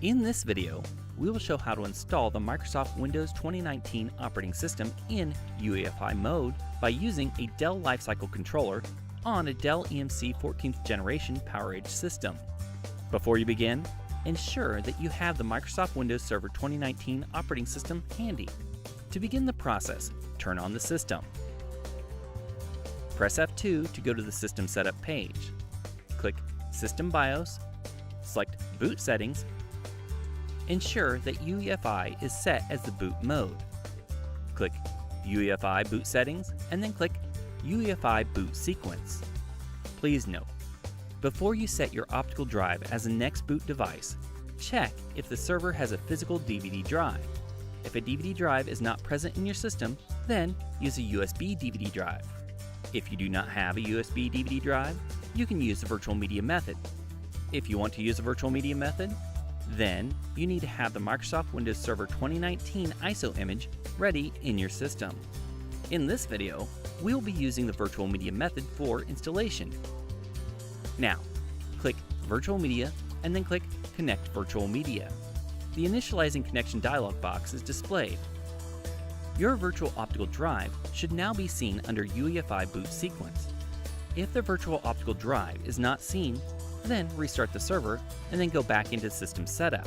In this video, we will show how to install the Microsoft Windows 2019 operating system in UEFI mode by using a Dell Lifecycle Controller on a Dell EMC 14th generation PowerEdge system. Before you begin, ensure that you have the Microsoft Windows Server 2019 operating system handy. To begin the process, turn on the system. Press F2 to go to the System Setup page. Click System BIOS, select Boot Settings. Ensure that UEFI is set as the boot mode. Click UEFI Boot Settings and then click UEFI Boot Sequence. Please note, before you set your optical drive as a next boot device, check if the server has a physical DVD drive. If a DVD drive is not present in your system, then use a USB DVD drive. If you do not have a USB DVD drive, you can use the virtual media method. If you want to use the virtual media method, then you need to have the Microsoft Windows Server 2019 ISO image ready in your system. In this video, we will be using the virtual media method for installation. Now, click Virtual Media and then click Connect Virtual Media. The Initializing Connection dialog box is displayed. Your virtual optical drive should now be seen under UEFI Boot Sequence. If the virtual optical drive is not seen, then restart the server and then go back into System Setup.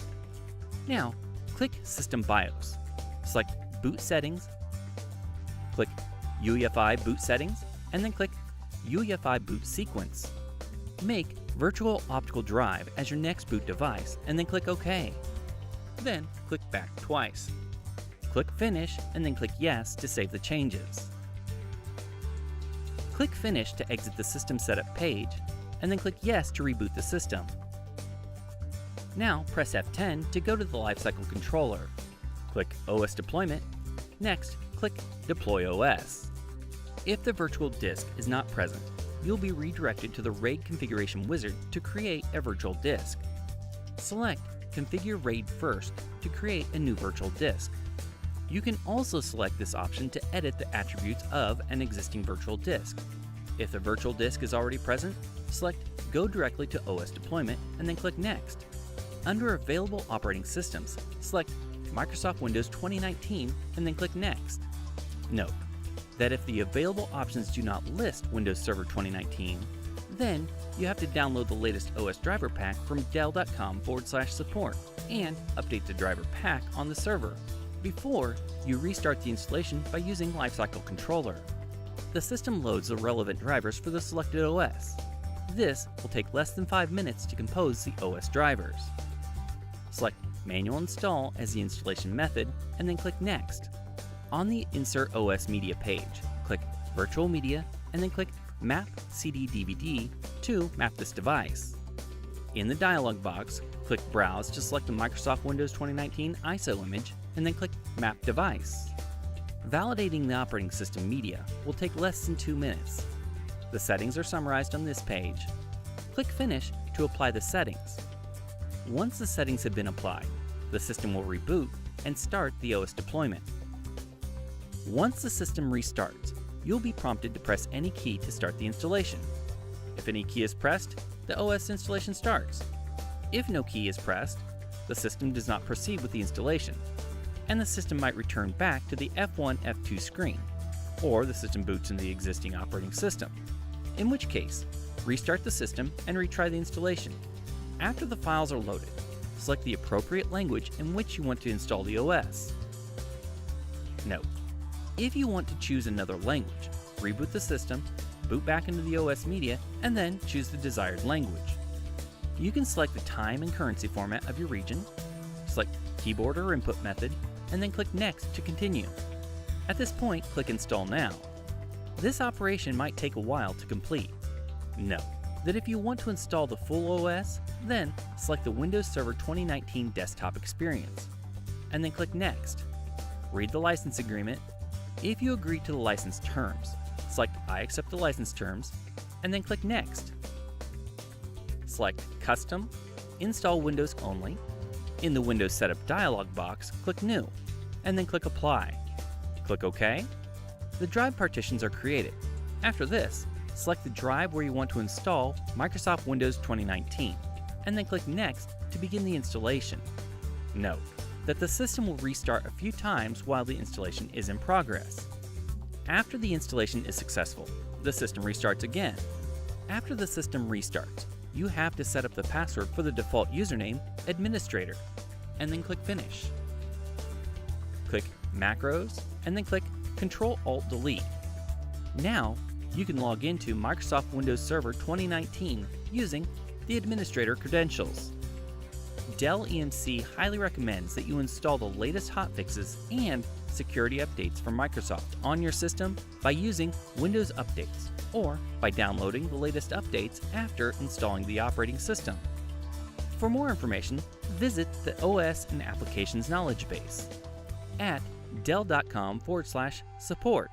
Now, click System BIOS, select Boot Settings, click UEFI Boot Settings, and then click UEFI Boot Sequence. Make Virtual Optical Drive as your next boot device and then click OK. Then click back twice. Click Finish and then click Yes to save the changes. Click Finish to exit the System Setup page and then click Yes to reboot the system. Now press F10 to go to the Lifecycle Controller. Click OS Deployment. Next, click Deploy OS. If the virtual disk is not present, you'll be redirected to the RAID configuration wizard to create a virtual disk. Select Configure RAID first to create a new virtual disk. You can also select this option to edit the attributes of an existing virtual disk. If the virtual disk is already present, select Go directly to OS Deployment and then click Next. Under Available Operating Systems, select Microsoft Windows 2019 and then click Next. Note that if the available options do not list Windows Server 2019, then you have to download the latest OS driver pack from dell.com/support and update the driver pack on the server before you restart the installation by using Lifecycle Controller. The system loads the relevant drivers for the selected OS. This will take less than 5 minutes to compose the OS drivers. Select Manual Install as the installation method and then click Next. On the Insert OS Media page, click Virtual Media and then click Map CD DVD to map this device. In the dialog box, click Browse to select the Microsoft Windows 2019 ISO image and then click Map Device. Validating the operating system media will take less than 2 minutes. The settings are summarized on this page. Click Finish to apply the settings. Once the settings have been applied, the system will reboot and start the OS deployment. Once the system restarts, you'll be prompted to press any key to start the installation. If any key is pressed, the OS installation starts. If no key is pressed, the system does not proceed with the installation, and the system might return back to the F1, F2 screen, or the system boots in the existing operating system, in which case, restart the system and retry the installation. After the files are loaded, select the appropriate language in which you want to install the OS. Note, if you want to choose another language, reboot the system, boot back into the OS media, and then choose the desired language. You can select the time and currency format of your region, select keyboard or input method, and then click Next to continue. At this point, click Install Now. This operation might take a while to complete. Note that if you want to install the full OS, then select the Windows Server 2019 desktop experience, and then click Next. Read the license agreement. If you agree to the license terms, select I accept the license terms, and then click Next. Select Custom, Install Windows Only. In the Windows Setup dialog box, click New, and then click Apply. Click OK. The drive partitions are created. After this, select the drive where you want to install Microsoft Windows 2019, and then click Next to begin the installation. Note that the system will restart a few times while the installation is in progress. After the installation is successful, the system restarts again. After the system restarts, you have to set up the password for the default username, administrator, and then click Finish. Click Macros, and then click Ctrl-Alt-Delete. Now, you can log into Microsoft Windows Server 2019 using the administrator credentials. Dell EMC highly recommends that you install the latest hotfixes and security updates from Microsoft on your system by using Windows Updates or by downloading the latest updates after installing the operating system. For more information, visit the OS and Applications Knowledge Base at dell.com/support.